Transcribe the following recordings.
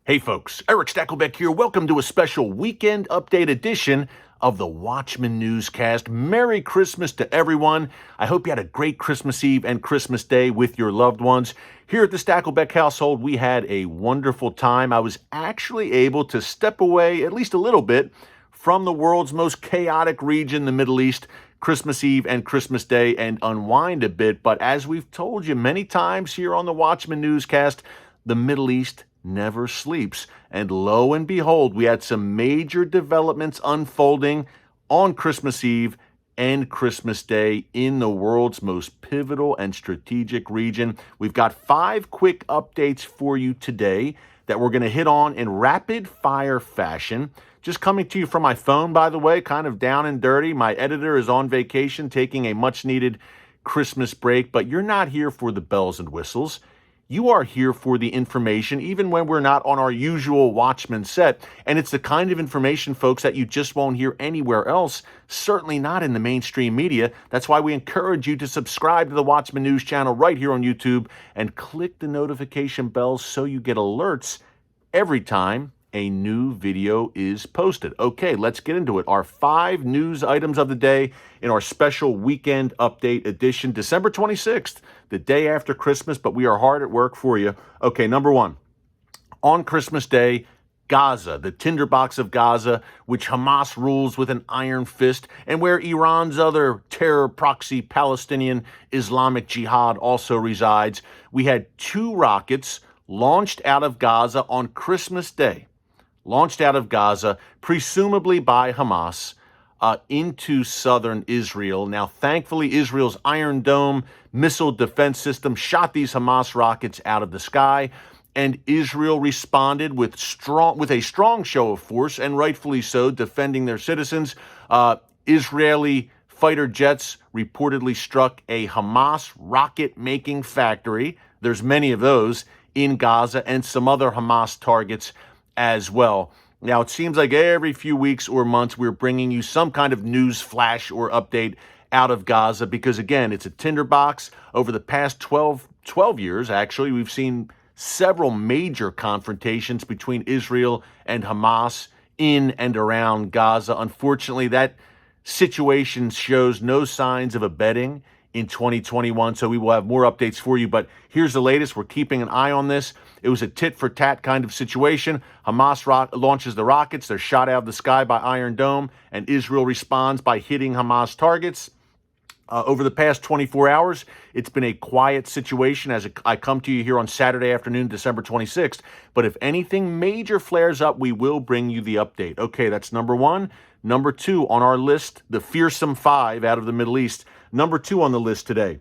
Hey folks, Erick Stakelbeck here. Welcome to a special weekend update edition of the Watchman Newscast. Merry Christmas to everyone. I hope you had a great Christmas Eve and Christmas Day with your loved ones. Here at the Stakelbeck household, we had a wonderful time. I was actually able to step away at least a little bit from the world's most chaotic region, the Middle East, Christmas Eve and Christmas Day, and unwind a bit. But as we've told you many times here on the Watchman Newscast, the Middle East never sleeps. And lo and behold, we had some major developments unfolding on Christmas Eve and Christmas Day in the world's most pivotal and strategic region. We've got 5 quick updates for you today that we're going to hit on in rapid fire fashion. Just coming to you from my phone, by the way, kind of down and dirty. My editor is on vacation, taking a much needed Christmas break, but you're not here for the bells and whistles. You are here for the information, even when we're not on our usual Watchman set. And it's the kind of information, folks, that you just won't hear anywhere else, certainly not in the mainstream media. That's why we encourage you to subscribe to the Watchman News channel right here on YouTube and click the notification bell so you get alerts every time a new video is posted. Okay, let's get into it. Our 5 news items of the day in our special weekend update edition, December 26th, the day after Christmas, but we are hard at work for you. Okay, number 1, on Christmas Day, Gaza, the tinderbox of Gaza, which Hamas rules with an iron fist, and where Iran's other terror proxy, Palestinian Islamic Jihad, also resides. We had 2 rockets launched out of Gaza on Christmas Day. Launched out of Gaza, presumably by Hamas, into southern Israel. Now, thankfully, Israel's Iron Dome missile defense system shot these Hamas rockets out of the sky, and Israel responded with a strong show of force, and rightfully so, defending their citizens. Israeli fighter jets reportedly struck a Hamas rocket-making factory. There's many of those in Gaza, and some other Hamas targets as well. Now, it seems like every few weeks or months we're bringing you some kind of news flash or update out of Gaza because, again, it's a tinderbox. Over the past 12 years, actually, we've seen several major confrontations between Israel and Hamas in and around Gaza. Unfortunately, that situation shows no signs of abating in 2021, so we will have more updates for you. But here's the latest. We're keeping an eye on this. It was a tit-for-tat kind of situation. Hamas launches the rockets. They're shot out of the sky by Iron Dome, and Israel responds by hitting Hamas targets. Over the past 24 hours, it's been a quiet situation as I come to you here on Saturday afternoon, December 26th. But if anything major flares up, we will bring you the update. Okay, that's number 1. Number 2 on our list, the fearsome 5 out of the Middle East. Number 2 on the list today.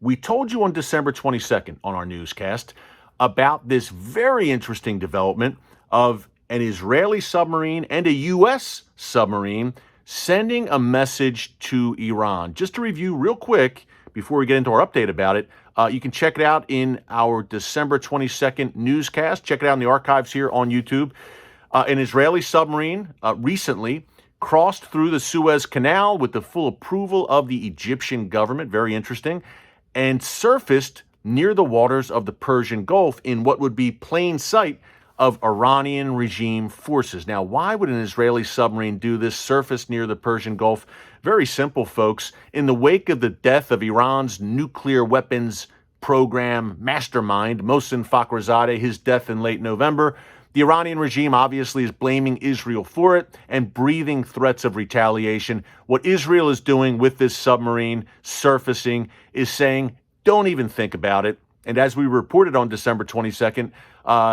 We told you on December 22nd on our newscast about this very interesting development of an Israeli submarine and a U.S. submarine sending a message to Iran. Just to review real quick before we get into our update about it, you can check it out in our December 22nd newscast. Check it out in the archives here on YouTube. An Israeli submarine recently crossed through the Suez Canal with the full approval of the Egyptian government, very interesting, and surfaced near the waters of the Persian Gulf in what would be plain sight of Iranian regime forces. Now, why would an Israeli submarine do this, surface near the Persian Gulf? Very simple, folks. In the wake of the death of Iran's nuclear weapons program mastermind, Mohsen Fakhrizadeh, his death in late November, the Iranian regime obviously is blaming Israel for it and breathing threats of retaliation. What Israel is doing with this submarine surfacing is saying, don't even think about it. And as we reported on December 22nd,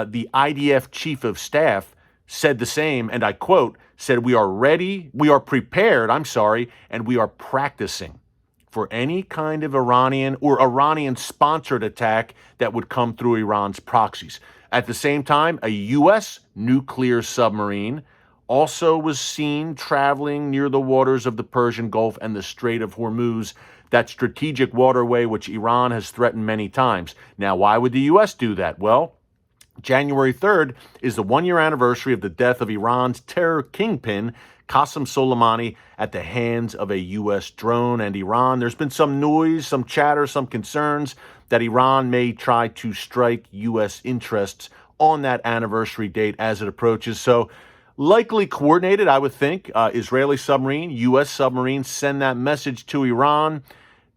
the IDF chief of staff said the same, and I quote, said, we are prepared, and we are practicing for any kind of Iranian or Iranian-sponsored attack that would come through Iran's proxies. At the same time, a U.S. nuclear submarine also was seen traveling near the waters of the Persian Gulf and the Strait of Hormuz, that strategic waterway which Iran has threatened many times. Now, why would the U.S. do that? Well, January 3rd is the 1-year anniversary of the death of Iran's terror kingpin, Qassem Soleimani, at the hands of a U.S. drone. And Iran, there's been some noise, some chatter, some concerns that Iran may try to strike U.S. interests on that anniversary date as it approaches. So likely coordinated, I would think. Israeli submarine, U.S. submarines send that message to Iran.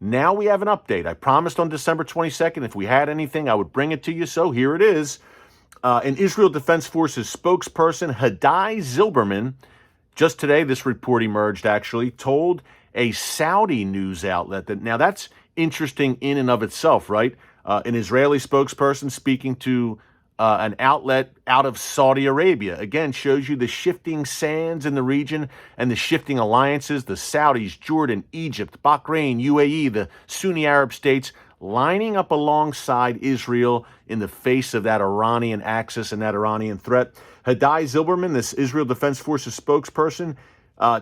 Now we have an update. I promised on December 22nd, if we had anything, I would bring it to you. So here it is. An Israel Defense Forces spokesperson, Hadai Zilberman, just today, this report emerged actually, told a Saudi news outlet that, now that's interesting in and of itself, right? An Israeli spokesperson speaking to an outlet out of Saudi Arabia. Again, shows you the shifting sands in the region and the shifting alliances, the Saudis, Jordan, Egypt, Bahrain, UAE, the Sunni Arab states lining up alongside Israel in the face of that Iranian axis and that Iranian threat. Hadai Zilberman, this Israel Defense Forces spokesperson,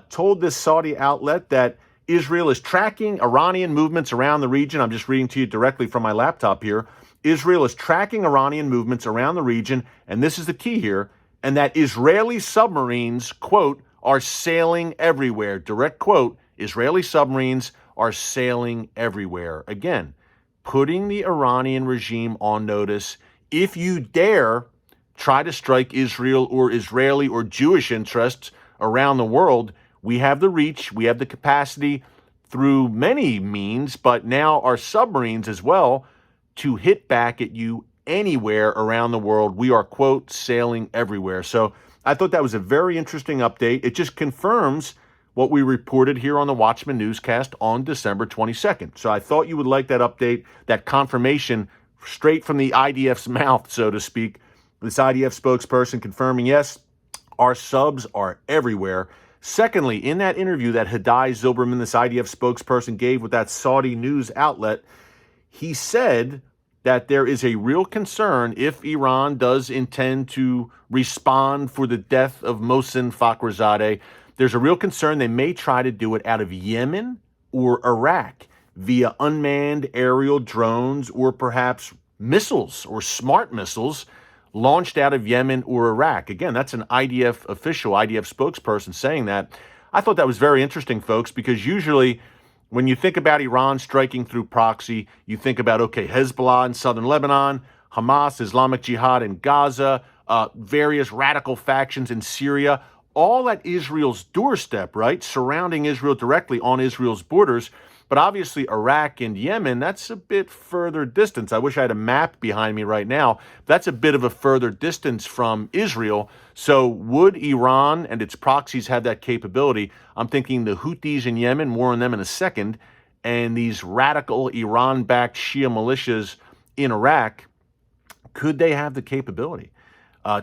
told this Saudi outlet that Israel is tracking Iranian movements around the region. I'm just reading to you directly from my laptop here. Israel is tracking Iranian movements around the region, and this is the key here, and that Israeli submarines, quote, are sailing everywhere. Direct quote, Israeli submarines are sailing everywhere. Again, putting the Iranian regime on notice. If you dare try to strike Israel or Israeli or Jewish interests around the world, we have the reach, we have the capacity through many means, but now our submarines as well, to hit back at you anywhere around the world. We are, quote, sailing everywhere. So I thought that was a very interesting update. It just confirms what we reported here on the Watchman Newscast on December 22nd. So I thought you would like that update, that confirmation straight from the IDF's mouth, so to speak. This IDF spokesperson confirming, yes, our subs are everywhere. Secondly, in that interview that Hadai Zilberman, this IDF spokesperson, gave with that Saudi news outlet, he said that there is a real concern if Iran does intend to respond for the death of Mohsen Fakhrizadeh. There's a real concern they may try to do it out of Yemen or Iraq via unmanned aerial drones or perhaps missiles or smart missiles launched out of Yemen or Iraq. Again, that's an IDF official, IDF spokesperson saying that. I thought that was very interesting, folks, because usually when you think about Iran striking through proxy, you think about, okay, Hezbollah in southern Lebanon, Hamas, Islamic Jihad in Gaza, various radical factions in Syria, all at Israel's doorstep, right? Surrounding Israel directly on Israel's borders. But obviously Iraq and Yemen, that's a bit further distance. I wish I had a map behind me right now. That's a bit of a further distance from Israel. So would Iran and its proxies have that capability? I'm thinking the Houthis in Yemen, more on them in a second, and these radical Iran-backed Shia militias in Iraq, could they have the capability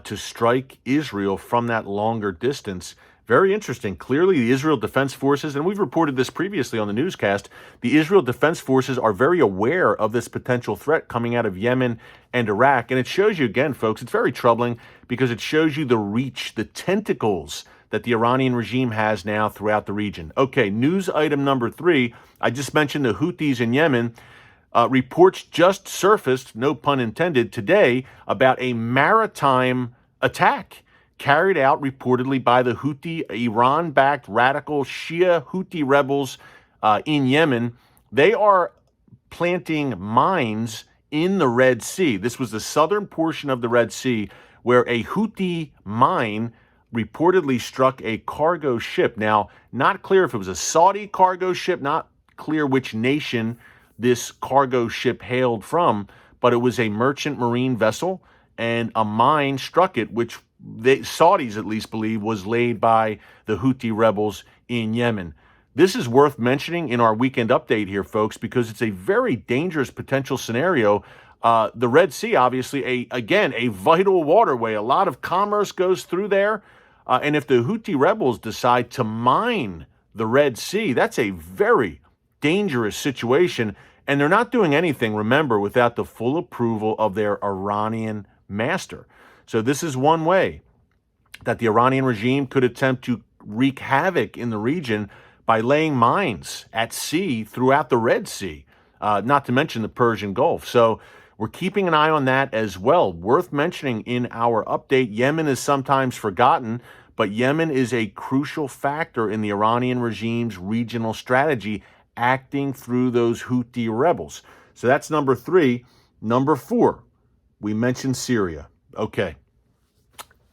to strike Israel from that longer distance? Very interesting. Clearly, the Israel Defense Forces, and we've reported this previously on the newscast, the Israel Defense Forces are very aware of this potential threat coming out of Yemen and Iraq. And it shows you, again, folks, it's very troubling because it shows you the reach, the tentacles that the Iranian regime has now throughout the region. Okay, news item number 3. I just mentioned the Houthis in Yemen. Reports just surfaced, no pun intended, today about a maritime attack carried out reportedly by the Houthi, Iran-backed radical Shia Houthi rebels in Yemen. They are planting mines in the Red Sea. This was the southern portion of the Red Sea where a Houthi mine reportedly struck a cargo ship. Now, not clear if it was a Saudi cargo ship, not clear which nation this cargo ship hailed from, but it was a merchant marine vessel, and a mine struck it, which the Saudis at least believe was laid by the Houthi rebels in Yemen. This is worth mentioning in our weekend update here, folks, because it's a very dangerous potential scenario. The Red Sea, obviously, a vital waterway. A lot of commerce goes through there. And if the Houthi rebels decide to mine the Red Sea, that's a very dangerous situation. And they're not doing anything, remember, without the full approval of their Iranian master. So this is one way that the Iranian regime could attempt to wreak havoc in the region by laying mines at sea throughout the Red Sea, not to mention the Persian Gulf. So we're keeping an eye on that as well. Worth mentioning in our update, Yemen is sometimes forgotten, but Yemen is a crucial factor in the Iranian regime's regional strategy, acting through those Houthi rebels. So that's number 3. Number 4, we mentioned Syria. Okay.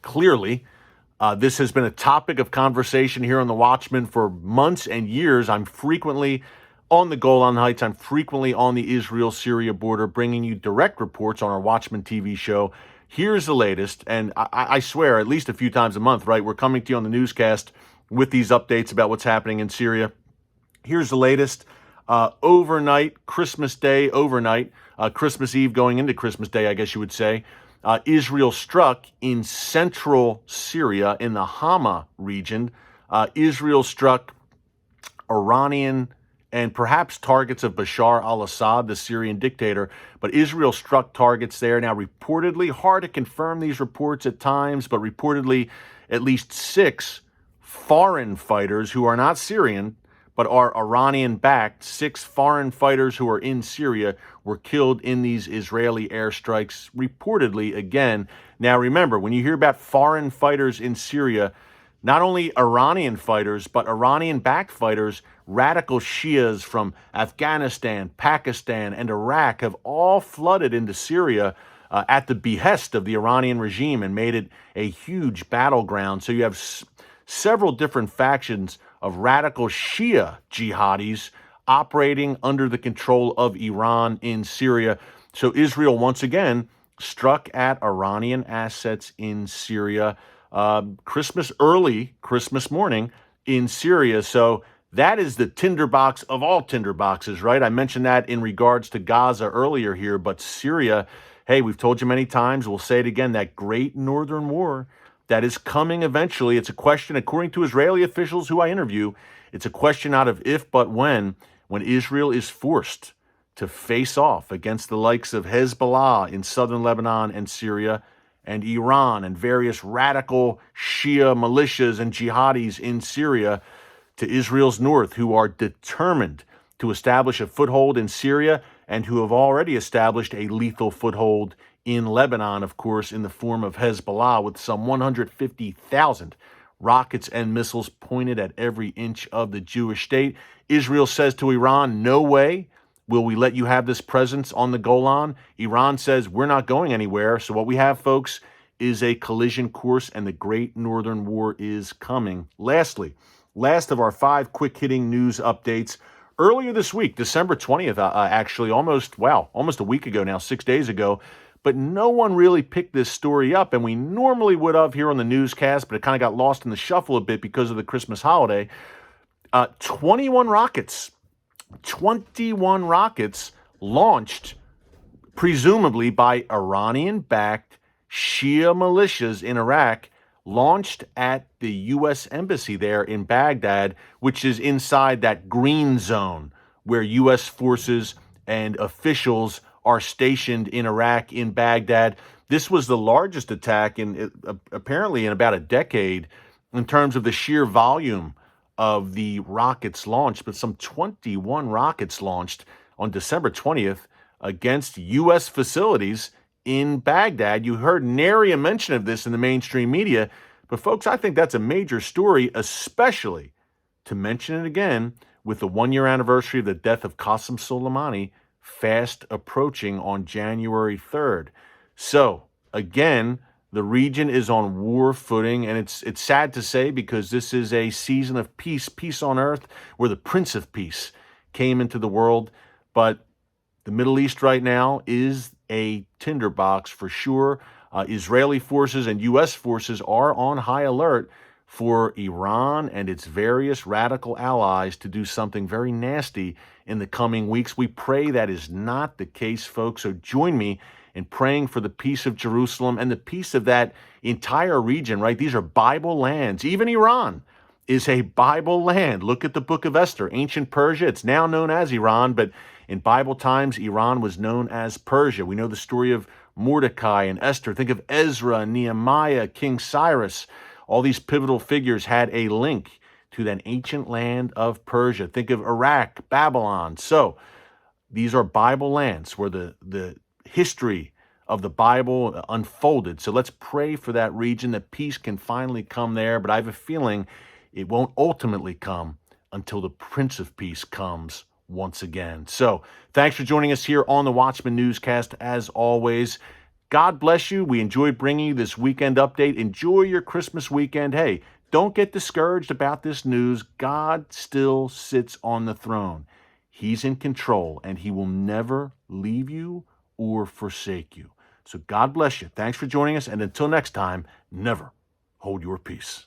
Clearly, this has been a topic of conversation here on The Watchman for months and years. I'm frequently on the Golan Heights. I'm frequently on the Israel-Syria border, bringing you direct reports on our Watchman TV show. Here's the latest, and I swear, at least a few times a month, right? We're coming to you on the newscast with these updates about what's happening in Syria. Here's the latest. Overnight, Christmas Day, Christmas Eve going into Christmas Day, I guess you would say, Israel struck in central Syria in the Hama region. Israel struck Iranian and perhaps targets of Bashar al-Assad, the Syrian dictator. But Israel struck targets there. Now, reportedly, hard to confirm these reports at times, but reportedly at least 6 foreign fighters who are not Syrian, but are Iranian-backed, 6 foreign fighters who are in Syria were killed in these Israeli airstrikes, reportedly again. Now, remember, when you hear about foreign fighters in Syria, not only Iranian fighters, but Iranian-backed fighters, radical Shias from Afghanistan, Pakistan, and Iraq have all flooded into Syria at the behest of the Iranian regime and made it a huge battleground. So you have several different factions of radical Shia jihadis operating under the control of Iran in Syria. So Israel, once again, struck at Iranian assets in Syria Christmas morning in Syria. So that is the tinderbox of all tinderboxes, right? I mentioned that in regards to Gaza earlier here, but Syria, hey, we've told you many times, we'll say it again, that great northern war that is coming eventually. It's a question, according to Israeli officials who I interview, it's a question not of if, but when Israel is forced to face off against the likes of Hezbollah in southern Lebanon and Syria, and Iran and various radical Shia militias and jihadis in Syria to Israel's north, who are determined to establish a foothold in Syria and who have already established a lethal foothold in Lebanon, of course, in the form of Hezbollah, with some 150,000 rockets and missiles pointed at every inch of the Jewish state. Israel says to Iran, no way will we let you have this presence on the Golan. Iran says we're not going anywhere. So what we have, folks, is a collision course, and the Great Northern War is coming. Lastly, last of our 5 quick-hitting news updates. Earlier this week, December 20th, actually, almost a week ago now, 6 days ago, but no one really picked this story up, and we normally would have here on the newscast, but it kind of got lost in the shuffle a bit because of the Christmas holiday. 21 rockets launched, presumably by Iranian-backed Shia militias in Iraq, launched at the U.S. Embassy there in Baghdad, which is inside that green zone where U.S. forces and officials are stationed in Iraq, in Baghdad. This was the largest attack apparently in about a decade in terms of the sheer volume of the rockets launched, but some 21 rockets launched on December 20th against U.S. facilities in Baghdad. You heard nary a mention of this in the mainstream media, but folks, I think that's a major story, especially to mention it again with the 1-year anniversary of the death of Qassem Soleimani fast approaching on January 3rd. So, again, the region is on war footing, and it's sad to say because this is a season of peace on earth, where the Prince of Peace came into the world. But the Middle East right now is a tinderbox for sure. Israeli forces and U.S. forces are on high alert for Iran and its various radical allies to do something very nasty in the coming weeks. We pray that is not the case, folks. So join me in praying for the peace of Jerusalem and the peace of that entire region, right? These are Bible lands. Even Iran is a Bible land. Look at the book of Esther, ancient Persia. It's now known as Iran, but in Bible times, Iran was known as Persia. We know the story of Mordecai and Esther. Think of Ezra, Nehemiah, King Cyrus. All these pivotal figures had a link to that ancient land of Persia. Think of Iraq, Babylon. So these are Bible lands where the history of the Bible unfolded. So let's pray for that region, that peace can finally come there. But I have a feeling it won't ultimately come until the Prince of Peace comes once again. So thanks for joining us here on the Watchman Newscast. As always, God bless you. We enjoyed bringing you this weekend update. Enjoy your Christmas weekend. Hey, don't get discouraged about this news. God still sits on the throne. He's in control, and he will never leave you or forsake you. So God bless you. Thanks for joining us, and until next time, never hold your peace.